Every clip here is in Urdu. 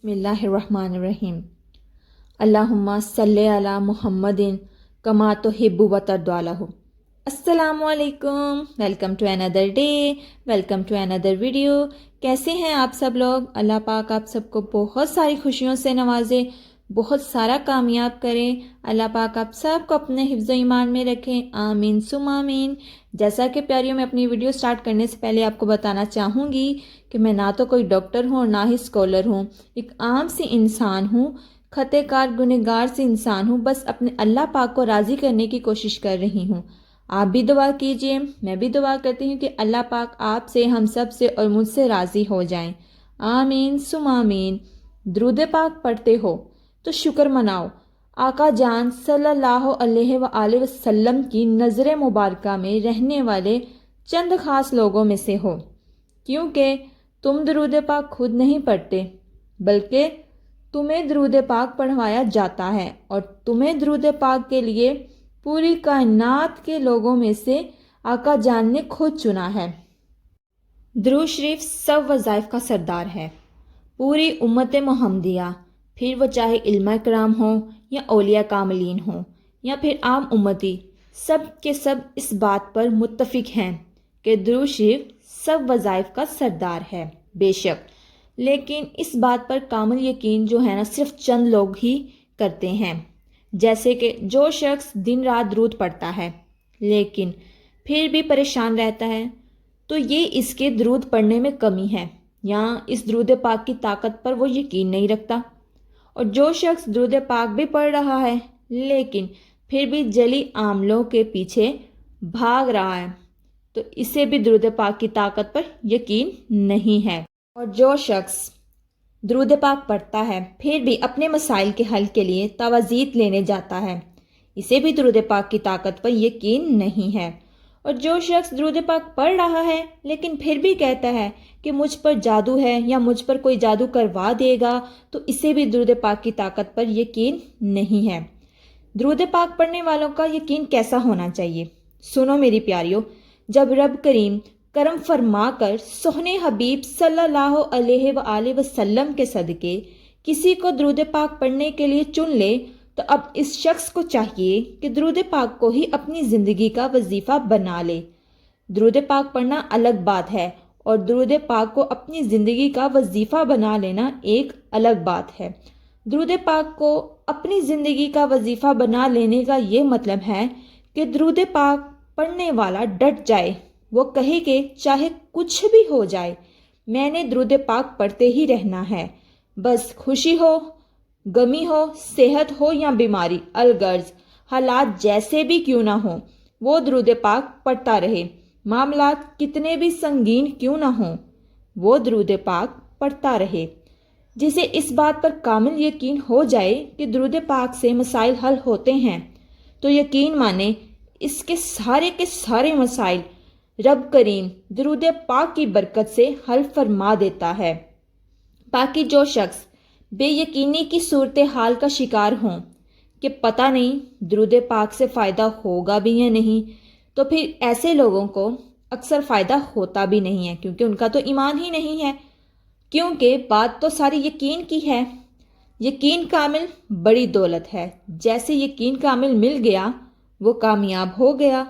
بسم اللہ الرحمن الرحیم اللہم صلی علی محمد کما تحب و ترضی. السلام علیکم، welcome to another day, welcome to another video. کیسے ہیں آپ سب لوگ؟ اللہ پاک آپ سب کو بہت ساری خوشیوں سے نوازے، بہت سارا کامیاب کریں. اللہ پاک آپ سب کو اپنے حفظ و ایمان میں رکھیں، آمین ثم آمین. جیسا کہ پیاریوں، میں اپنی ویڈیو سٹارٹ کرنے سے پہلے آپ کو بتانا چاہوں گی کہ میں نہ تو کوئی ڈاکٹر ہوں اور نہ ہی اسکالر ہوں، ایک عام سی انسان ہوں، خطے کار گنہگار سی انسان ہوں. بس اپنے اللہ پاک کو راضی کرنے کی کوشش کر رہی ہوں. آپ بھی دعا کیجئے، میں بھی دعا کرتی ہوں کہ اللہ پاک آپ سے، ہم سب سے اور مجھ سے راضی ہو جائیں، آمین ثم آمین. درود پاک پڑھتے ہو تو شکر مناؤ. آقا جان صلی اللہ علیہ وآلہ وسلم کی نظر مبارکہ میں رہنے والے چند خاص لوگوں میں سے ہو، کیونکہ تم درود پاک خود نہیں پڑھتے بلکہ تمہیں درود پاک پڑھوایا جاتا ہے، اور تمہیں درود پاک کے لیے پوری کائنات کے لوگوں میں سے آقا جان نے خود چنا ہے. درود شریف سب وظائف کا سردار ہے. پوری امت محمدیہ، پھر وہ چاہے علماء کرام ہوں یا اولیاء کاملین ہوں یا پھر عام امتی، سب کے سب اس بات پر متفق ہیں کہ درود شریف سب وظائف کا سردار ہے. بے شک، لیکن اس بات پر کامل یقین جو ہے نا صرف چند لوگ ہی کرتے ہیں. جیسے کہ جو شخص دن رات درود پڑھتا ہے لیکن پھر بھی پریشان رہتا ہے، تو یہ اس کے درود پڑھنے میں کمی ہے یا اس درود پاک کی طاقت پر وہ یقین نہیں رکھتا. اور جو شخص درود پاک بھی پڑھ رہا ہے لیکن پھر بھی جلی عاملوں کے پیچھے بھاگ رہا ہے، تو اسے بھی درود پاک کی طاقت پر یقین نہیں ہے. اور جو شخص درود پاک پڑھتا ہے پھر بھی اپنے مسائل کے حل کے لیے تعویذ لینے جاتا ہے، اسے بھی درود پاک کی طاقت پر یقین نہیں ہے. اور جو شخص درود پاک پڑھ رہا ہے لیکن پھر بھی کہتا ہے کہ مجھ پر جادو ہے یا مجھ پر کوئی جادو کروا دے گا، تو اسے بھی درود پاک کی طاقت پر یقین نہیں ہے. درود پاک پڑھنے والوں کا یقین کیسا ہونا چاہیے؟ سنو میری پیاریوں، جب رب کریم کرم فرما کر سوہنے حبیب صلی اللہ علیہ وآلہ وسلم کے صدقے کسی کو درود پاک پڑھنے کے لیے چن لے، تو اب اس شخص کو چاہیے کہ درود پاک کو ہی اپنی زندگی کا وظیفہ بنا لے. درود پاک پڑھنا الگ بات ہے اور درود پاک کو اپنی زندگی کا وظیفہ بنا لینا ایک الگ بات ہے. درود پاک کو اپنی زندگی کا وظیفہ بنا لینے کا یہ مطلب ہے کہ درود پاک پڑھنے والا ڈٹ جائے، وہ کہے کہ چاہے کچھ بھی ہو جائے میں نے درود پاک پڑھتے ہی رہنا ہے، بس خوشی ہو، غمی ہو، صحت ہو یا بیماری، الغرض حالات جیسے بھی کیوں نہ ہوں وہ درود پاک پڑھتا رہے. معاملات کتنے بھی سنگین کیوں نہ ہوں وہ درود پاک پڑھتا رہے. جسے اس بات پر کامل یقین ہو جائے کہ درود پاک سے مسائل حل ہوتے ہیں، تو یقین مانے اس کے سارے مسائل رب کریم درود پاک کی برکت سے حل فرما دیتا ہے. باقی جو شخص بے یقینی کی صورتحال کا شکار ہوں کہ پتہ نہیں درود پاک سے فائدہ ہوگا بھی یا نہیں، تو پھر ایسے لوگوں کو اکثر فائدہ ہوتا بھی نہیں ہے، کیونکہ ان کا تو ایمان ہی نہیں ہے. کیونکہ بات تو ساری یقین کی ہے. یقین کامل بڑی دولت ہے، جیسے یقین کامل مل گیا وہ کامیاب ہو گیا.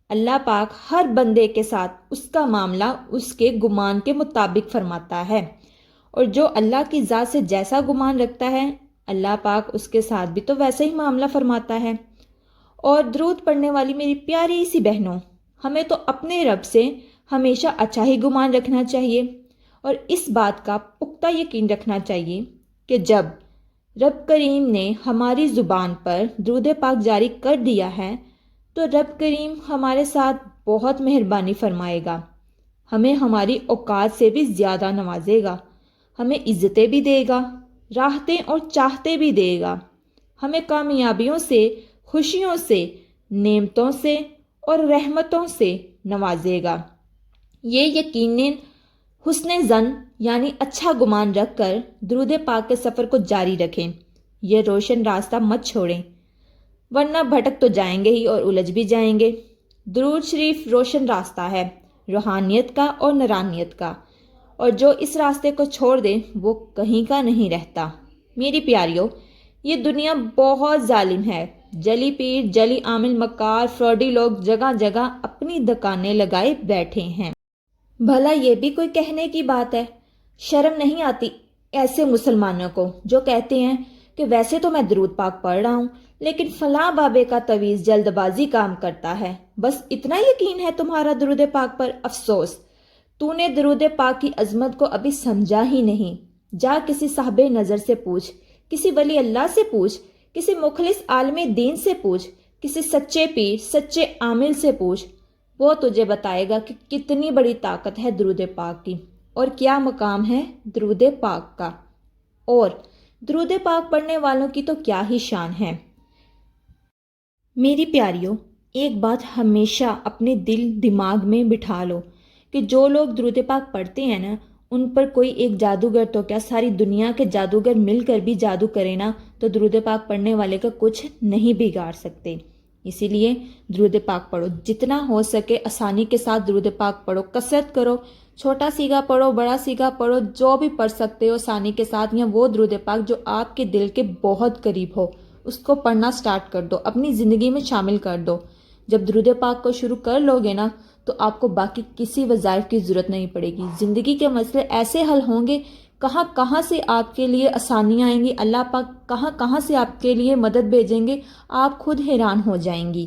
اللہ پاک ہر بندے کے ساتھ اس کا معاملہ اس کے گمان کے مطابق فرماتا ہے، اور جو اللہ کی ذات سے جیسا گمان رکھتا ہے اللہ پاک اس کے ساتھ بھی تو ویسا ہی معاملہ فرماتا ہے. اور درود پڑھنے والی میری پیاری سی بہنوں، ہمیں تو اپنے رب سے ہمیشہ اچھا ہی گمان رکھنا چاہیے، اور اس بات کا پختہ یقین رکھنا چاہیے کہ جب رب کریم نے ہماری زبان پر درود پاک جاری کر دیا ہے تو رب کریم ہمارے ساتھ بہت مہربانی فرمائے گا، ہمیں ہماری اوقات سے بھی زیادہ نوازے گا، ہمیں عزتیں بھی دے گا، راحتیں اور چاہتے بھی دے گا، ہمیں کامیابیوں سے، خوشیوں سے، نعمتوں سے اور رحمتوں سے نوازے گا. یہ یقیناً حسن ظن یعنی اچھا گمان رکھ کر درود پاک کے سفر کو جاری رکھیں. یہ روشن راستہ مت چھوڑیں، ورنہ بھٹک تو جائیں گے ہی اور الجھ بھی جائیں گے. درود شریف روشن راستہ ہے روحانیت کا اور نورانیت کا، اور جو اس راستے کو چھوڑ دے وہ کہیں کا نہیں رہتا۔ میری پیاریوں، یہ دنیا بہت ظالم ہے۔ جلی پیر، جلی عامل، مکار، فراڈی لوگ جگہ جگہ اپنی دکانیں لگائے بیٹھے ہیں۔ بھلا یہ بھی کوئی کہنے کی بات ہے؟ شرم نہیں آتی ایسے مسلمانوں کو جو کہتے ہیں کہ ویسے تو میں درود پاک پڑھ رہا ہوں لیکن فلاں بابے کا تویز جلد بازی کام کرتا ہے، بس اتنا یقین ہے تمہارا درود پاک پر؟ افسوس، تو نے درود پاک کی عظمت کو ابھی سمجھا ہی نہیں۔ جا کسی صاحب نظر سے پوچھ، کسی ولی اللہ سے پوچھ، کسی مخلص عالم دین سے پوچھ، کسی سچے پیر، سچے عامل سے پوچھ، وہ تجھے بتائے گا کہ کتنی بڑی طاقت ہے درود پاک کی اور کیا مقام ہے درود پاک کا، اور درود پاک پڑھنے والوں کی تو کیا ہی شان ہے۔ میری پیاریوں، ایک بات ہمیشہ اپنے دل دماغ میں بٹھا لو کہ جو لوگ درود پاک پڑھتے ہیں نا، ان پر کوئی ایک جادوگر تو کیا ساری دنیا کے جادوگر مل کر بھی جادو کرے نا تو درود پاک پڑھنے والے کا کچھ نہیں بگاڑ سکتے۔ اسی لیے درود پاک پڑھو، جتنا ہو سکے آسانی کے ساتھ درود پاک پڑھو، کثرت کرو، چھوٹا سیگا پڑھو، بڑا سیگا پڑھو، جو بھی پڑھ سکتے ہو آسانی کے ساتھ، یا وہ درود پاک جو آپ کے دل کے بہت قریب ہو اس کو پڑھنا سٹارٹ کر دو، اپنی زندگی میں شامل کر دو۔ جب درود پاک کو شروع کر لو گے نا تو آپ کو باقی کسی وظائف کی ضرورت نہیں پڑے گی۔ زندگی کے مسئلے ایسے حل ہوں گے، کہاں کہاں سے آپ کے لیے آسانیاں آئیں گی، اللہ پاک کہاں کہاں سے آپ کے لیے مدد بھیجیں گے، آپ خود حیران ہو جائیں گی۔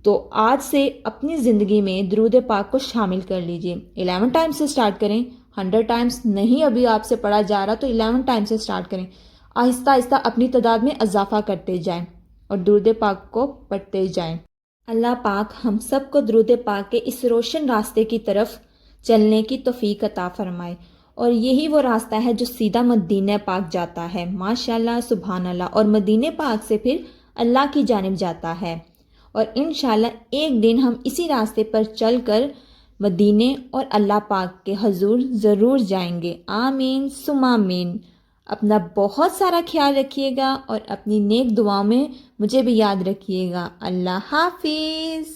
تو آج سے اپنی زندگی میں درود پاک کو شامل کر لیجئے۔ 11 ٹائم سے سٹارٹ کریں، 100 ٹائمز نہیں ابھی آپ سے پڑھا جا رہا تو 11 ٹائم سے سٹارٹ کریں۔ آہستہ آہستہ اپنی تعداد میں اضافہ کرتے جائیں اور درود پاک کو پڑھتے جائیں۔ اللہ پاک ہم سب کو درود پاک کے اس روشن راستے کی طرف چلنے کی توفیق عطا فرمائے، اور یہی وہ راستہ ہے جو سیدھا مدینہ پاک جاتا ہے، ماشاءاللہ سبحان اللہ، اور مدینہ پاک سے پھر اللہ کی جانب جاتا ہے، اور انشاءاللہ ایک دن ہم اسی راستے پر چل کر مدینے اور اللہ پاک کے حضور ضرور جائیں گے۔ آمین ثم آمین۔ اپنا بہت سارا خیال رکھیے گا اور اپنی نیک دعاؤں میں مجھے بھی یاد رکھیے گا۔ اللہ حافظ۔